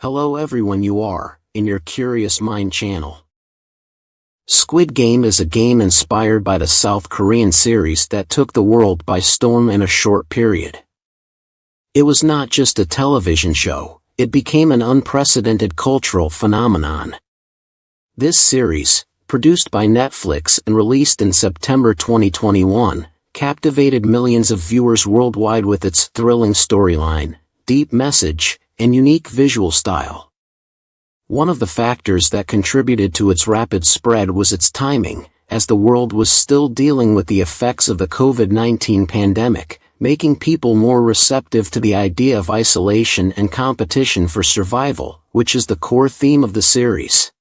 Hello everyone, you are in your Curious Mind channel. Squid Game is a game inspired by the South Korean series that took the world by storm in a short period. It was not just a television show, it became an unprecedented cultural phenomenon. This series, produced by Netflix and released in September 2021, captivated millions of viewers worldwide with its thrilling storyline, deep message, and unique visual style. One of the factors that contributed to its rapid spread was its timing, as the world was still dealing with the effects of the COVID-19 pandemic, making people more receptive to the idea of isolation and competition for survival, which is the core theme of the series.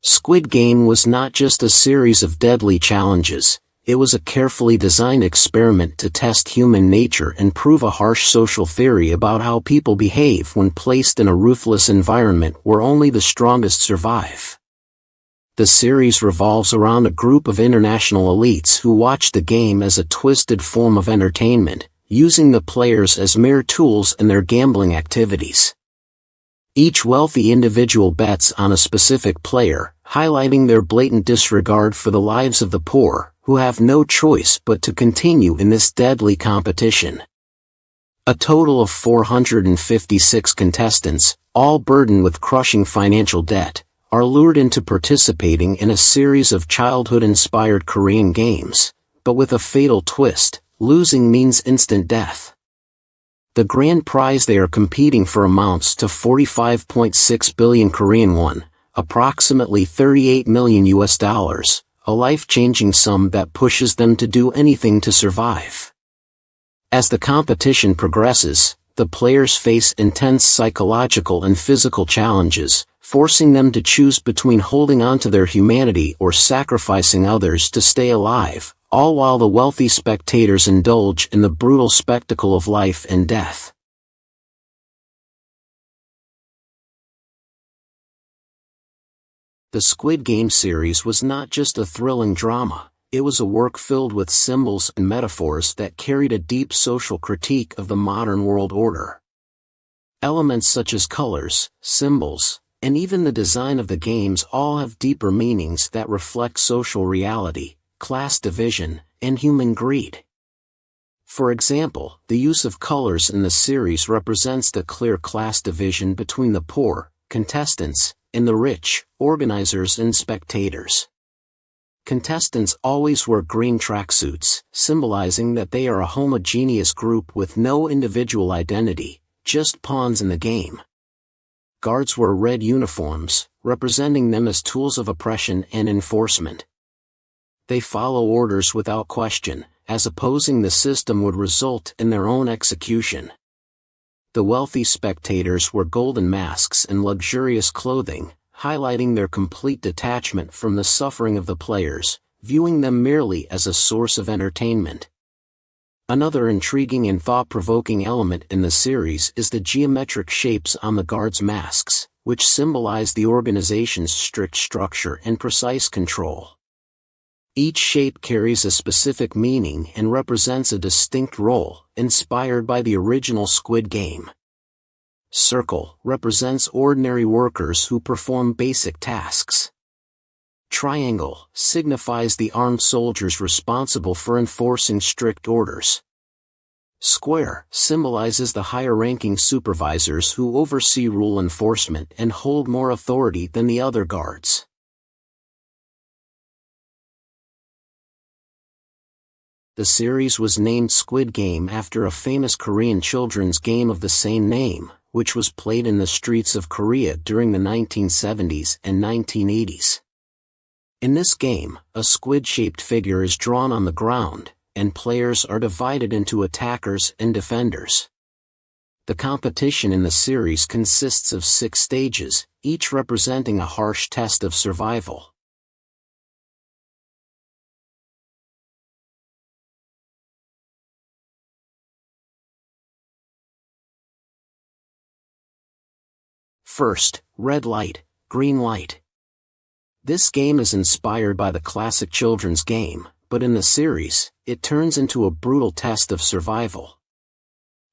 Squid Game was not just a series of deadly challenges, it was a carefully designed experiment to test human nature and prove a harsh social theory about how people behave when placed in a ruthless environment where only the strongest survive. The series revolves around a group of international elites who watch the game as a twisted form of entertainment, using the players as mere tools in their gambling activities. Each wealthy individual bets on a specific player, highlighting their blatant disregard for the lives of the poor, who have no choice but to continue in this deadly competition. A total of 456 contestants, all burdened with crushing financial debt, are lured into participating in a series of childhood-inspired Korean games, but with a fatal twist: losing means instant death. The grand prize they are competing for amounts to 45.6 billion Korean won, approximately $38 million, a life-changing sum that pushes them to do anything to survive. As the competition progresses, the players face intense psychological and physical challenges, forcing them to choose between holding on to their humanity or sacrificing others to stay alive, all while the wealthy spectators indulge in the brutal spectacle of life and death. The Squid Game series was not just a thrilling drama, it was a work filled with symbols and metaphors that carried a deep social critique of the modern world order. Elements such as colors, symbols, and even the design of the games all have deeper meanings that reflect social reality, class division, and human greed. For example, the use of colors in the series represents the clear class division between the poor, contestants, and the rich, organizers and spectators. Contestants always wear green tracksuits, symbolizing that they are a homogeneous group with no individual identity, just pawns in the game. Guards wear red uniforms, representing them as tools of oppression and enforcement. They follow orders without question, as opposing the system would result in their own execution. The wealthy spectators wear golden masks and luxurious clothing, highlighting their complete detachment from the suffering of the players, viewing them merely as a source of entertainment. Another intriguing and thought-provoking element in the series is the geometric shapes on the guards' masks, which symbolize the organization's strict structure and precise control. Each shape carries a specific meaning and represents a distinct role, inspired by the original Squid Game. Circle represents ordinary workers who perform basic tasks. Triangle signifies the armed soldiers responsible for enforcing strict orders. Square symbolizes the higher-ranking supervisors who oversee rule enforcement and hold more authority than the other guards. The series was named Squid Game after a famous Korean children's game of the same name, which was played in the streets of Korea during the 1970s and 1980s. In this game, a squid-shaped figure is drawn on the ground, and players are divided into attackers and defenders. The competition in the series consists of 6 stages, each representing a harsh test of survival. First, red light, green light. This game is inspired by the classic children's game, but in the series, it turns into a brutal test of survival.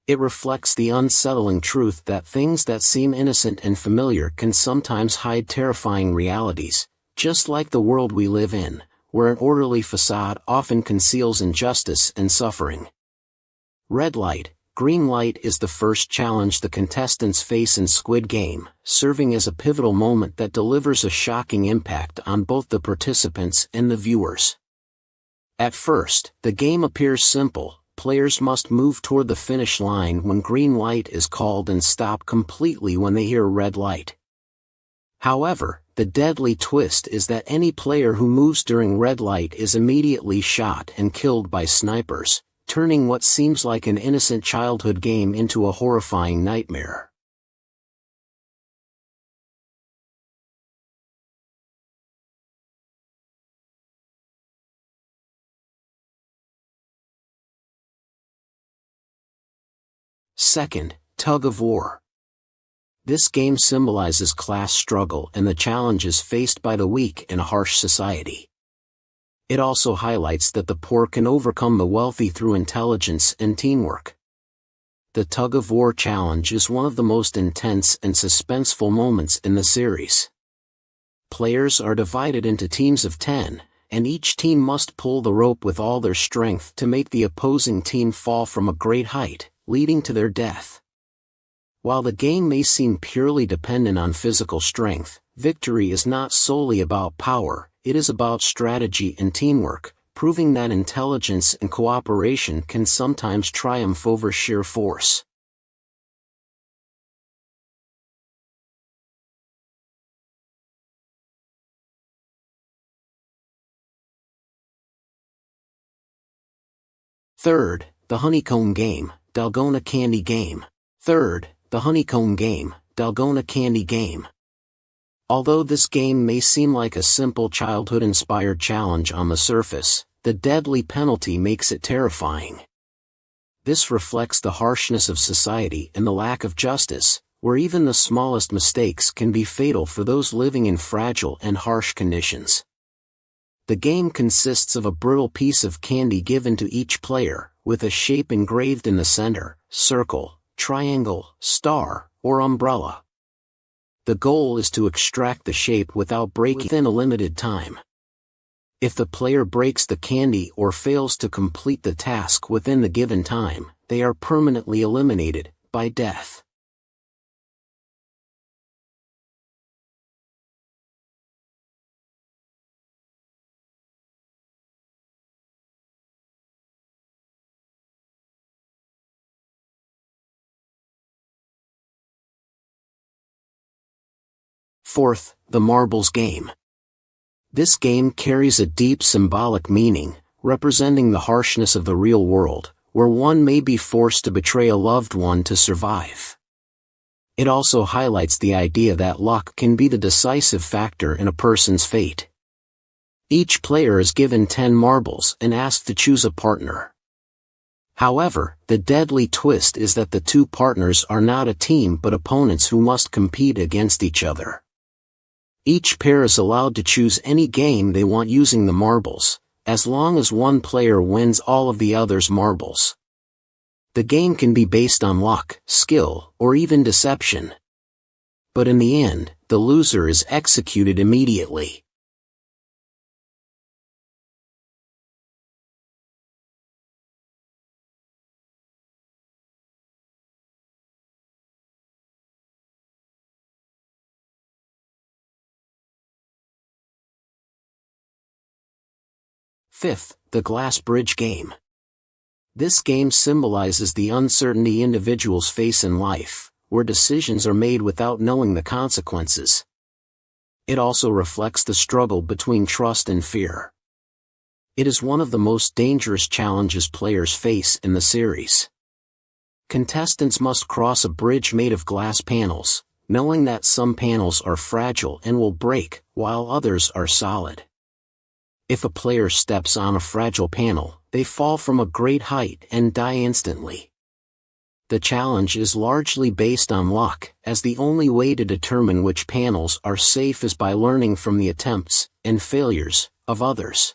It reflects the unsettling truth that things that seem innocent and familiar can sometimes hide terrifying realities, just like the world we live in, where an orderly facade often conceals injustice and suffering. Red light, green light is the first challenge the contestants face in Squid Game, serving as a pivotal moment that delivers a shocking impact on both the participants and the viewers. At first, the game appears simple. Players must move toward the finish line when green light is called and stop completely when they hear red light. However, the deadly twist is that any player who moves during red light is immediately shot and killed by snipers, turning what seems like an innocent childhood game into a horrifying nightmare. Second, tug of war. This game symbolizes class struggle and the challenges faced by the weak in a harsh society. It also highlights that the poor can overcome the wealthy through intelligence and teamwork. The tug of war challenge is one of the most intense and suspenseful moments in the series. Players are divided into teams of 10, and each team must pull the rope with all their strength to make the opposing team fall from a great height, leading to their death. While the game may seem purely dependent on physical strength, victory is not solely about power, it is about strategy and teamwork, proving that intelligence and cooperation can sometimes triumph over sheer force. Third, the honeycomb game, Dalgona candy game. Third, the honeycomb game, Dalgona candy game. Although this game may seem like a simple childhood-inspired challenge on the surface, the deadly penalty makes it terrifying. This reflects the harshness of society and the lack of justice, where even the smallest mistakes can be fatal for those living in fragile and harsh conditions. The game consists of a brittle piece of candy given to each player, with a shape engraved in the center: circle, triangle, star, or umbrella. The goal is to extract the shape without breaking within a limited time. If the player breaks the candy or fails to complete the task within the given time, they are permanently eliminated, by death. Fourth, the marbles game. This game carries a deep symbolic meaning, representing the harshness of the real world, where one may be forced to betray a loved one to survive. It also highlights the idea that luck can be the decisive factor in a person's fate. Each player is given 10 marbles and asked to choose a partner. However, the deadly twist is that the two partners are not a team but opponents who must compete against each other. Each pair is allowed to choose any game they want using the marbles, as long as one player wins all of the other's marbles. The game can be based on luck, skill, or even deception. But in the end, the loser is executed immediately. Fifth, the glass bridge game. This game symbolizes the uncertainty individuals face in life, where decisions are made without knowing the consequences. It also reflects the struggle between trust and fear. It is one of the most dangerous challenges players face in the series. Contestants must cross a bridge made of glass panels, knowing that some panels are fragile and will break, while others are solid. If a player steps on a fragile panel, they fall from a great height and die instantly. The challenge is largely based on luck, as the only way to determine which panels are safe is by learning from the attempts and failures of others.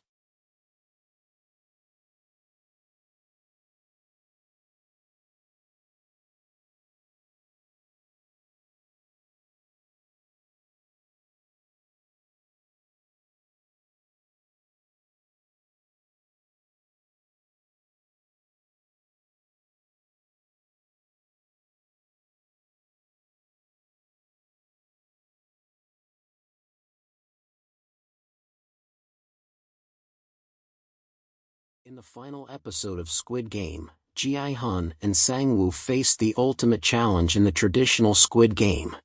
In the final episode of Squid Game, Ji-hun and Sang-woo faced the ultimate challenge in the traditional Squid Game.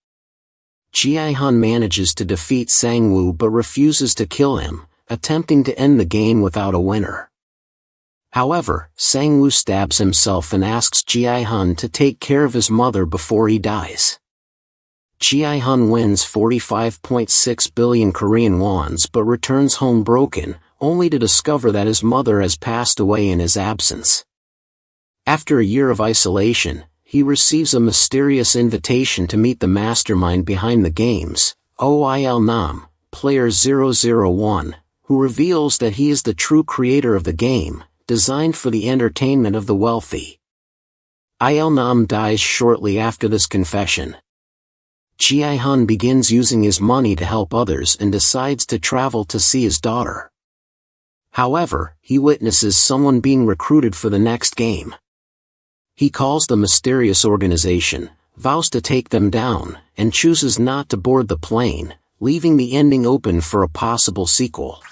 Ji-hun manages to defeat Sang-woo but refuses to kill him, attempting to end the game without a winner. However, Sang-woo stabs himself and asks Ji-hun to take care of his mother before he dies. Ji-hun wins 45.6 billion Korean wons but returns home broken, only to discover that his mother has passed away in his absence. After a year of isolation, he receives a mysterious invitation to meet the mastermind behind the games, OIL Nam, player 001, who reveals that he is the true creator of the game, designed for the entertainment of the wealthy. Il Nam dies shortly after this confession. Ji-hun begins using his money to help others and decides to travel to see his daughter. However, he witnesses someone being recruited for the next game. He calls the mysterious organization, vows to take them down, and chooses not to board the plane, leaving the ending open for a possible sequel.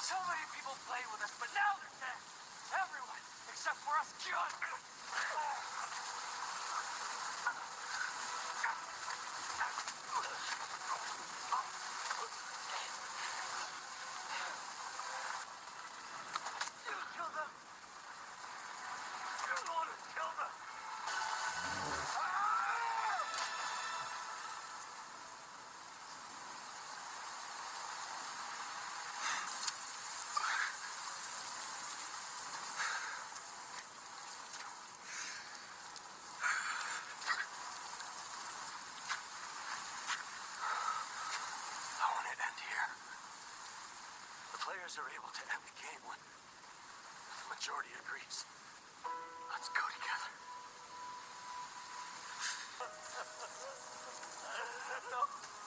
So many people played with us, but now they're dead. Everyone, except for us, John. Kill them. You want to kill them. I want it to end here. The players are able to end the game when the majority agrees. Let's go together. No.